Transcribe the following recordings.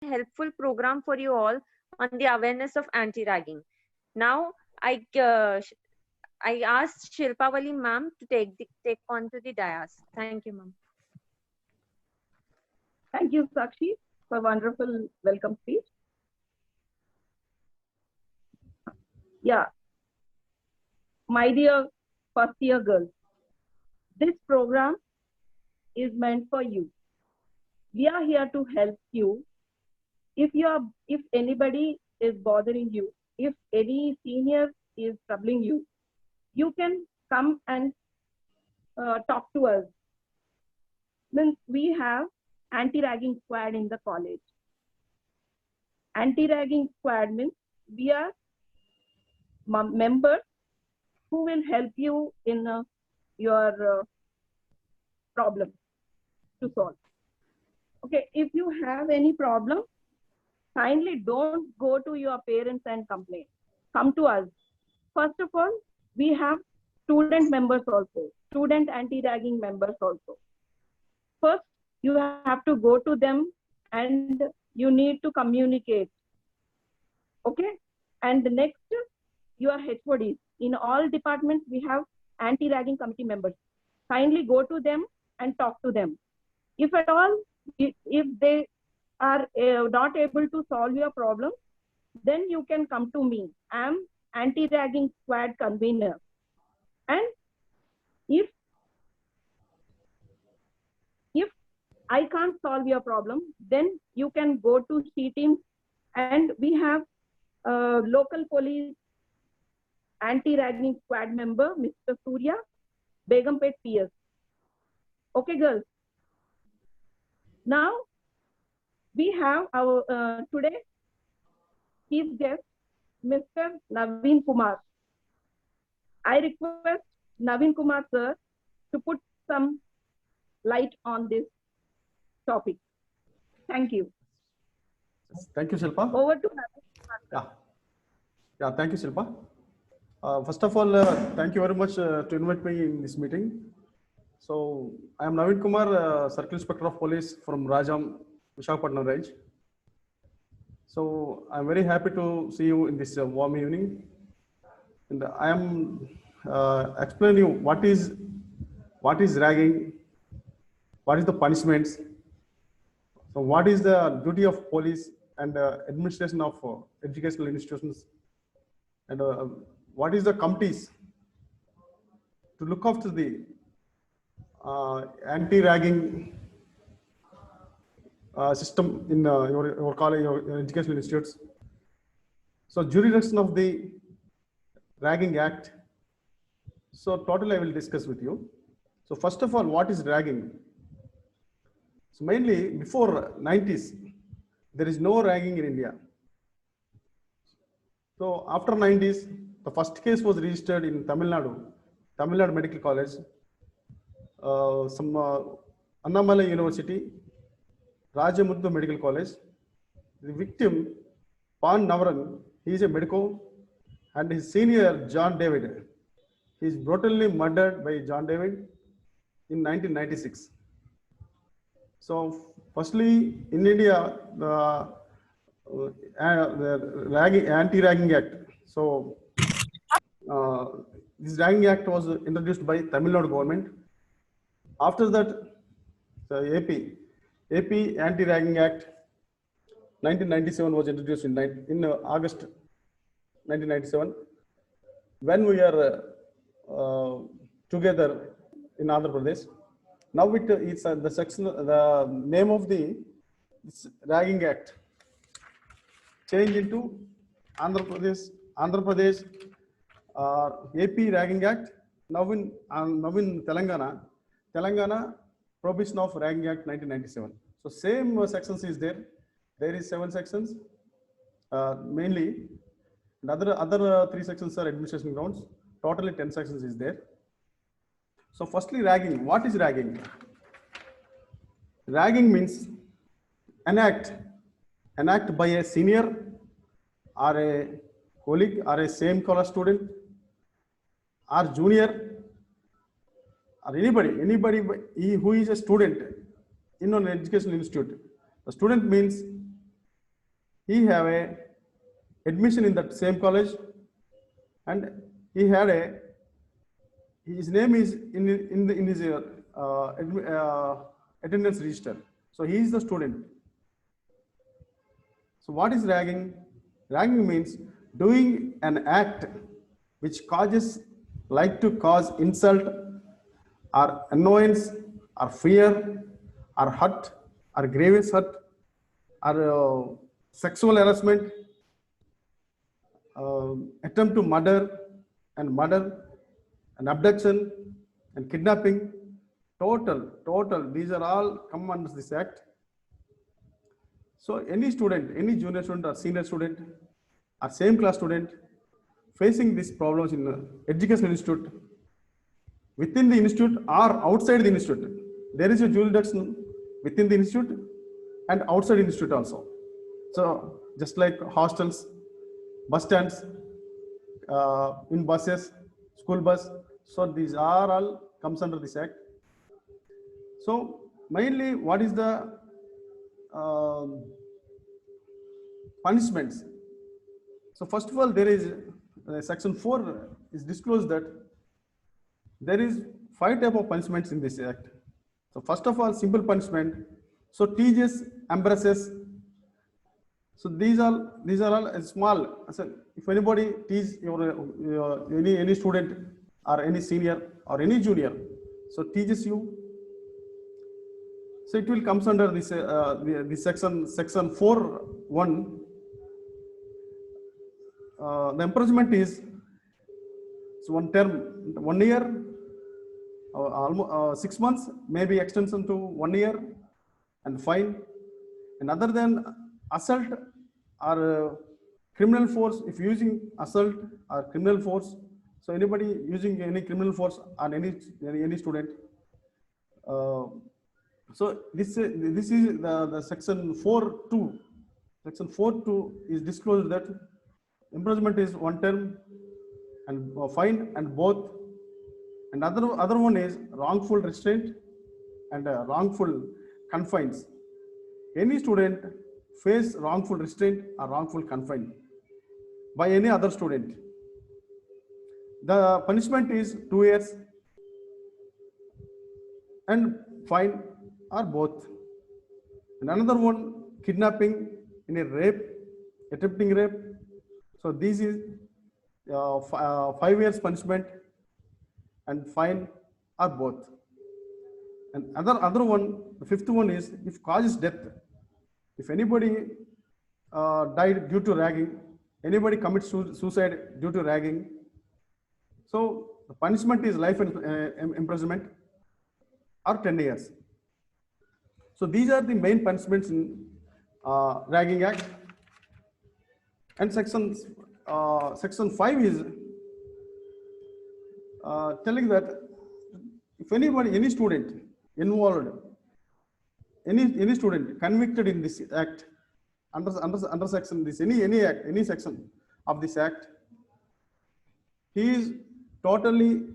helpful program for you all on the awareness of anti-ragging. Now, I asked Shilpavali ma'am to take on to the dais. Thank you, ma'am. Thank you, Sakshi, for wonderful welcome speech. Yeah, my dear first year girls, this program is meant for you. We are here to help you. If anybody is bothering you, if any senior is troubling you, you can come and talk to us. Then we have anti-ragging squad in the college. Anti-ragging squad means we are members who will help you in your problem to solve. Okay, if you have any problem, kindly don't go to your parents and complain. Come to us. First of all, we have student members also, student anti-ragging members also. First, you have to go to them and you need to communicate. Okay, and the next, your HODs. In all departments, we have anti-ragging committee members. Kindly go to them and talk to them. If at all, if they are not able to solve your problem, then you can come to me. I am anti-ragging squad convener. And if I can't solve your problem, then you can go to C teams, and we have local police anti-ragging squad member, Mr. Surya, Begumpet PS. Okay, girls. Now, we have our today chief guest, Mr. Naveen Kumar. I request Naveen Kumar sir to put some light on this topic. Thank you. Thank you, Shilpa. Over to Naveen Kumar. Yeah, thank you, Shilpa. First of all, thank you very much to invite me in this meeting. So, I am Naveen Kumar, Circle Inspector of Police from Rajam, Visakhapatnam range. So, I am very happy to see you in this warm evening. And I am explaining you what is ragging, what is the punishments, so what is the duty of police and administration of educational institutions, and what is the committees to look after the anti-ragging system in your college or your educational institutes. So jurisdiction of the Ragging Act. So totally I will discuss with you. So first of all, what is ragging? So mainly before 90s, there is no ragging in India. So after 90s, the first case was registered in Tamil Nadu Medical College, Annamalai University, Rajamuddu Medical College. The victim, Pan Navaran, he is a medico, and his senior, John David, he is brutally murdered by John David in 1996. So, firstly, in India, the Anti-Ragging Act. So, this Ragging Act was introduced by Tamil Nadu government. After that, the AP Anti-Ragging Act 1997 was introduced in August 1997. When we are together in Andhra Pradesh, now it's the section, the name of the Ragging Act changed into Andhra Pradesh AP Ragging Act. Now in Telangana Prohibition of Ragging Act 1997. So same sections is there. There is 7 sections mainly. And other 3 sections are administration grounds. Totally 10 sections is there. So firstly, ragging. What is ragging? Ragging means an act by a senior or a colleague or a same college student or junior or anybody who is a student in an educational institute. The student means he have a admission in that same college, and he had a, his name is in his attendance register. So he is the student. So what is ragging? Ragging means doing an act which causes, like to cause insult or annoyance or fear or hurt or grievous hurt or sexual harassment, attempt to murder and abduction and kidnapping, total, these are all come under this act. So any student, any junior student or senior student or same class student facing these problems in education institute, within the institute or outside the institute, there is a jurisdiction within the institute and outside the institute also. So just like hostels, bus stands, in buses, school bus, so these are all comes under this act. So mainly what is the punishments? So first of all, there is section 4 is disclosed that there is 5 type of punishments in this act. So first of all, simple punishment. So teaches, embarrasses. So these are all small. So if anybody teaches any student or any senior or any junior, so teaches you, so it will comes under this this section 4(1). The imprisonment is so 1 term, 1 year, almost 6 months, maybe extension to 1 year, and fine. And other than assault or criminal force, if using assault or criminal force, so anybody using any criminal force on any student, so this is the section 4(2). Section 4(2) is disclosed that imprisonment is 1 term and fine and both. And other one is wrongful restraint and wrongful confines. Any student face wrongful restraint or wrongful confine by any other student, the punishment is 2 years and fine or both. And another one, kidnapping in a rape, attempting rape. So this is 5 years punishment and fine or both. And other one, the 5th one is if causes death. If anybody died due to ragging, anybody commits suicide due to ragging, so the punishment is life imprisonment or 10 years. So these are the main punishments in Ragging Act. And section 5 is telling that if anybody, any student involved, any student convicted in this act under section this any act, any section of this act, he is totally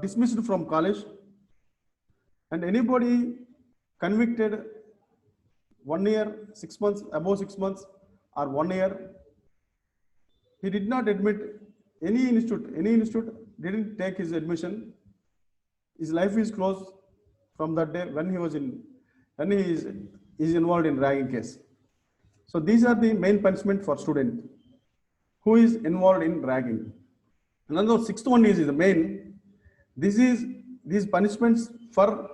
dismissed from college. And anybody convicted 1 year, 6 months, above 6 months, or 1 year, he did not admit any institute didn't take his admission. His life is closed from that day when he is involved in ragging case. So these are the main punishment for student who is involved in ragging. Another 6th one is the main. These punishments for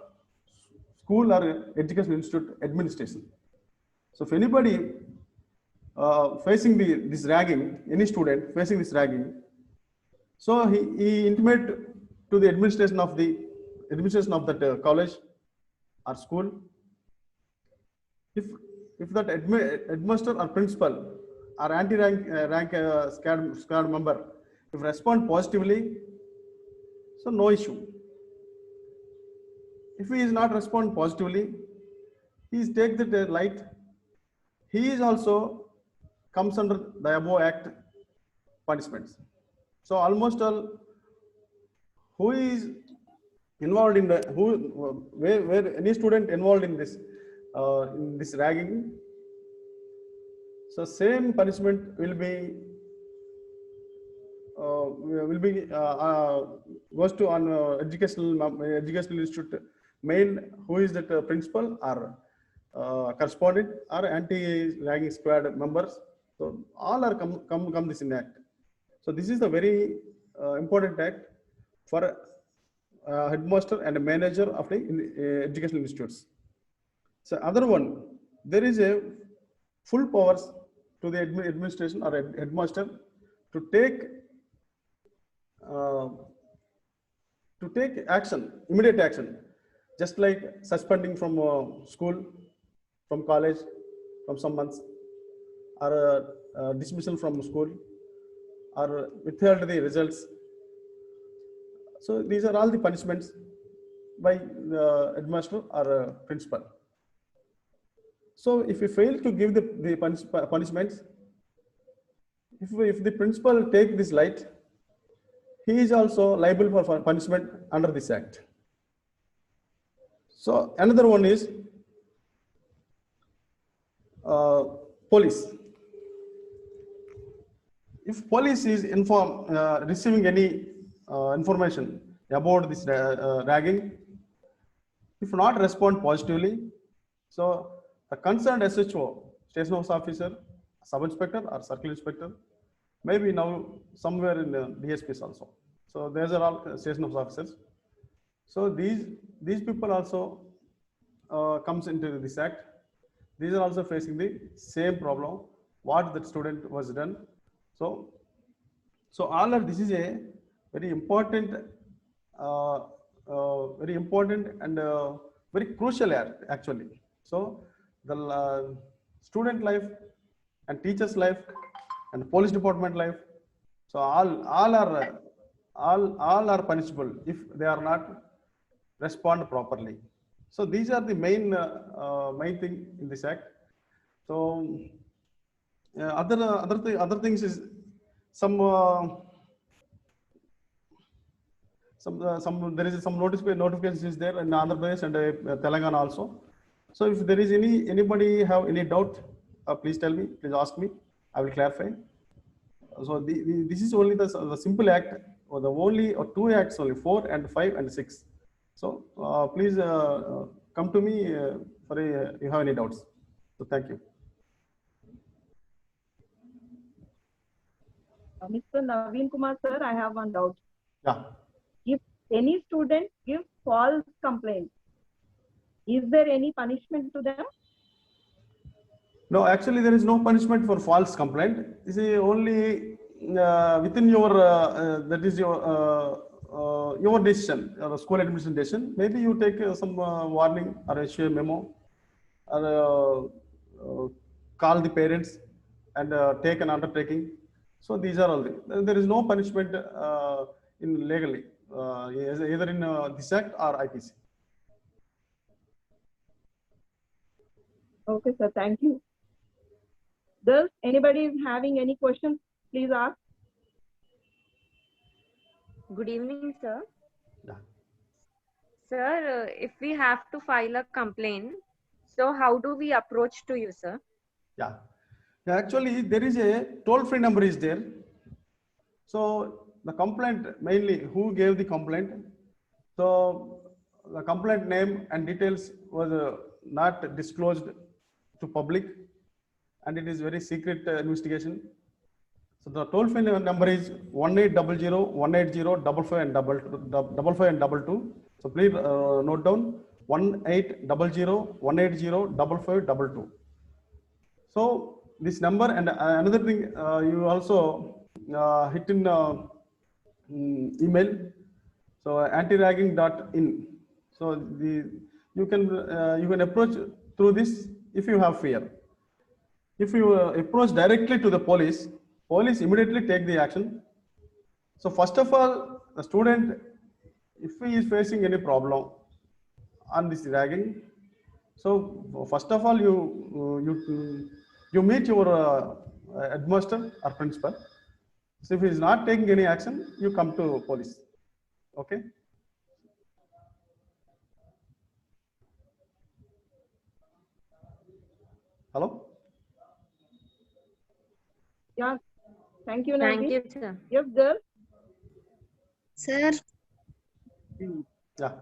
school or education institute administration. So if anybody facing this ragging, any student facing this ragging, so he intimate to the administration of that college or school. If that headmaster or principal or anti-rank squad member, if respond positively, so no issue. If he is not respond positively, he is take the light. He is also comes under the above act punishments. So almost all who is involved in where any student involved in this in this ragging. So same punishment will be goes to an educational institute main, who is that principal or correspondent or anti-ragging squad members. So all are come this in act. So this is the very important act for headmaster and manager of the educational institutes. So other one, there is a full powers to the administration or headmaster to take action, immediate action, just like suspending from school, from college, from some months, or dismissal from school, or withheld the results. So these are all the punishments by the headmaster or principal. So if you fail to give the punishments, if the principal take this light, he is also liable for punishment under this act. So another one is police. If police is receiving any information about this ragging, if not respond positively, so the concerned SHO, station house officer, sub inspector or circle inspector, maybe now somewhere in the DSPs also. So these are all station house officers. So these people also comes into this act. These are also facing the same problem what the student was done. So all of this is a very important and very crucial act actually. So the student life and teachers life and police department life, so all are punishable if they are not respond properly. So these are the main thing in this act. So other things is some there is some notifications is there in Andhra Pradesh and Telangana also. So if there is anybody have any doubt, please tell me, please ask me, I will clarify. So this is only the simple act, or the only or two acts only, 4 and 5 and 6. So please come to me for you have any doubts. So thank you. Mr. Naveen Kumar sir, I have one doubt. Yeah. If any student gives false complaint, is there any punishment to them? No, actually there is no punishment for false complaint. You see, only within your that is your decision, or school administration decision. Maybe you take some warning or issue a memo, or call the parents and take an undertaking. So these are all there is no punishment in legally either in this act or IPC. Okay, sir. Thank you. Does anybody is having any questions? Please ask. Good evening, sir. Yeah. Sir, if we have to file a complaint, so how do we approach to you, sir? Yeah. Actually, there is a toll-free number is there. So the complaint, mainly who gave the complaint. So the complaint name and details was not disclosed to public, and it is very secret investigation. So the toll-free number is 1800-180-55 and 22. So please note down 1800-180-5522. So this number, and another thing, you also hit in email, so antiragging.in. So you can approach through this if you have fear. If you approach directly to the police immediately take the action. So first of all, the student, if he is facing any problem on this ragging, so first of all you meet your headmaster or principal. So if he is not taking any action, you come to police. Okay. Hello? Yeah. Thank you, Thank Naveen. you, sir. Yes, girl. Sir, Yeah.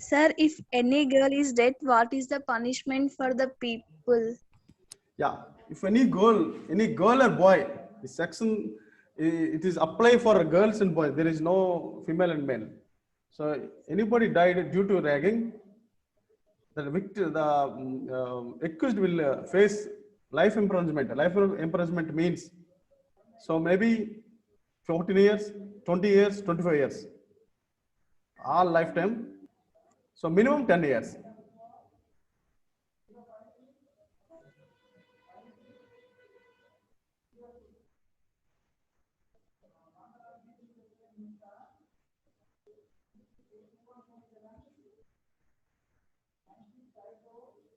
sir, if any girl is dead, what is the punishment for the people? Yeah. If any girl or boy, the section, it is apply for girls and boys. There is no female and male. So anybody died due to ragging, the victim, the accused will face life imprisonment. Life imprisonment means, so maybe 14 years, 20 years, 25 years, all lifetime. So minimum 10 years.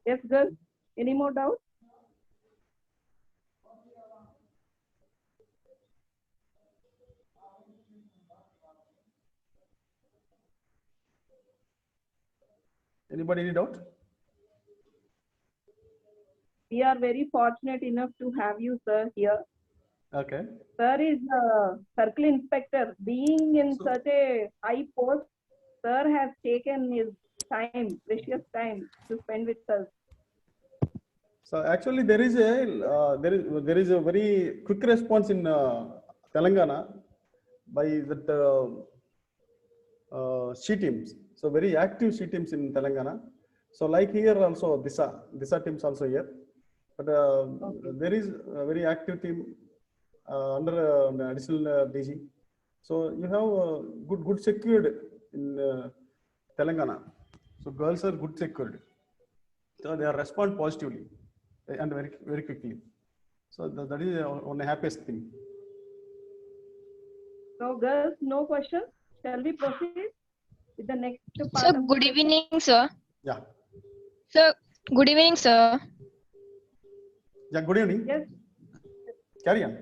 Yes, girl. Any more doubts? Anybody any doubt? We are very fortunate enough to have you, sir, here. Okay. Sir is a circle inspector. Being in So- such a high post, sir has taken his time, precious time, to spend with us. So actually, there is a very quick response in Telangana by that she teams. So very active she teams in Telangana. So like here also Disa teams also here, but there is a very active team under additional DG. So you have good secured in Telangana. So girls are good secured. So they are respond positively and very quickly. So that is one happiest thing. So, girls, no questions. Shall we proceed with the next part? Sir, of good the session? evening, sir. Yeah. Sir, good evening, sir. Yeah. Good evening. Yes. Carry on.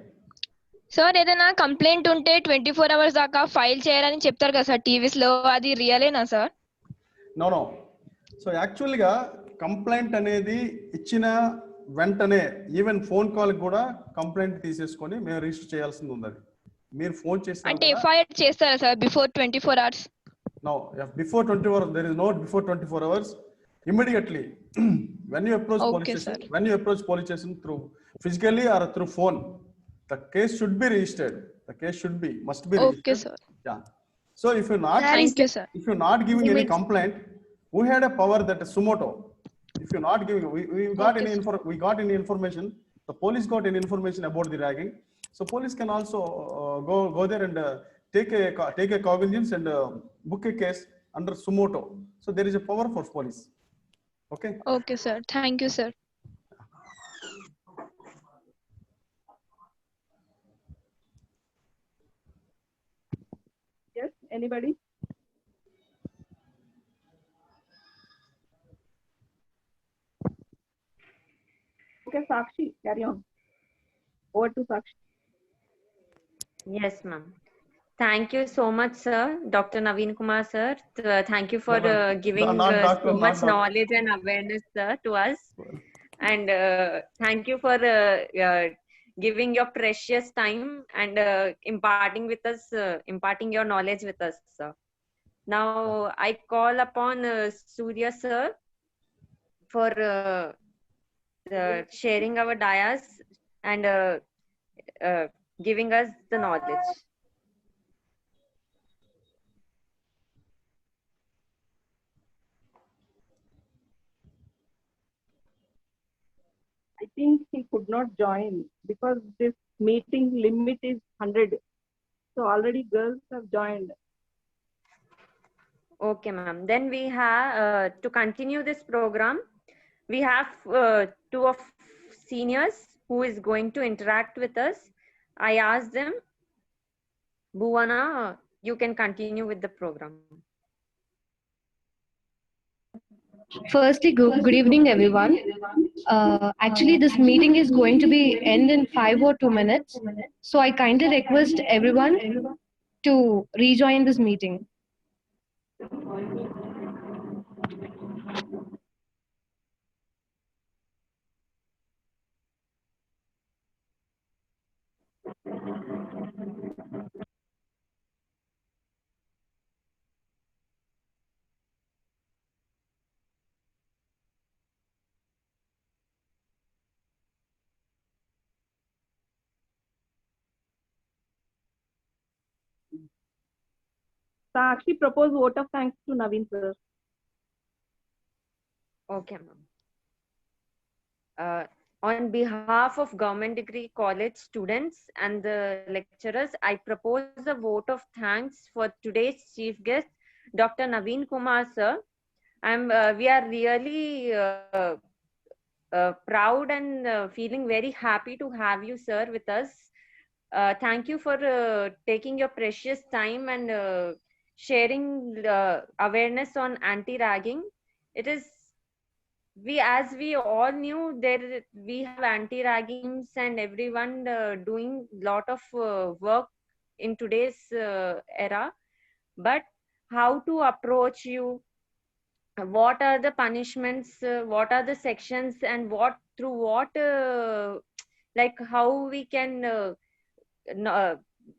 Sir ఏదైనా complaint ఉంటే 24 hours దాకా file చేయాలని చెప్తారు కదా sir టీవీస్లో, అది రియలేనా sir? No. So యాక్చువల్గా complaint అనేది ఇచ్చిన వెంటనే ఈవెన్ ఫోన్ కాల్ కూడా కంప్లైంట్ తీసేసుకొని మేము రిజిస్టర్ చేయాల్సింది ఉంది. అది మీరు ఫోన్ అంటే చేసిన ఎఫ్ఐఆర్ చేస్తారా sir before 24 hours? No, before 24 hours there is no before 24 hours. Immediately when you approach Okay, police station through physically or through phone, the case should be registered. The case must be registered. Okay, sir. Yeah. So if you're not Thank you, sir. if you're not giving any complaint, we had a power that is sumoto. If you're not giving, we got Okay, we got any information, the police got any information about the ragging, so police can also go there and take a cognizance and book a case under sumoto. So there is a power for police. Okay. Okay, sir. Thank you, sir. Yes. Anybody? Okay, Sakshi, carry on. Over to Sakshi. Yes, ma'am. Thank you so much, sir, Dr. Naveen Kumar, sir. Thank you for No, ma'am. giving Not doctor, so not much doctor. knowledge and awareness, sir, to us. And thank you for giving your precious time and imparting your knowledge with us, sir. Now I call upon Surya, sir, for sharing our dayas and giving us the knowledge. I think he could not join because this meeting limit is 100. So already girls have joined. Okay, ma'am. Then we have to continue this program. We have two of seniors who is going to interact with us. I asked them, Bhuvana, you can continue with the program. Firstly, good evening, everyone. Actually, this meeting is going to be end in 5 or 2 minutes. So I kindly request everyone to rejoin this meeting. Sakshi propose vote of thanks to Naveen sir. Okay, ma'am. On behalf of Government Degree College students and the lecturers, I propose a vote of thanks for today's chief guest, Dr. Naveen Kumar sir. We are really proud and feeling very happy to have you, sir, with us. Thank you for taking your precious time and sharing awareness on anti-ragging. It is as we all knew, there we have anti-ragging and everyone doing lot of work in today's era. But how to approach you? What are the punishments? What are the sections? And what through what like how we can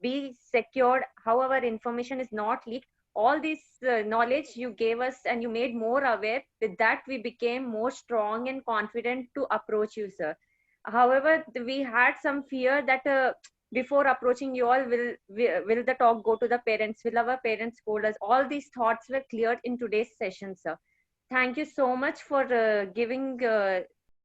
be secured, how our information is not leaked. All this knowledge you gave us and you made more aware. With that, we became more strong and confident to approach you, sir. However, we had some fear that before approaching you all, will the talk go to the parents? Will our parents scold us? All these thoughts were cleared in today's session, sir. Thank you so much for giving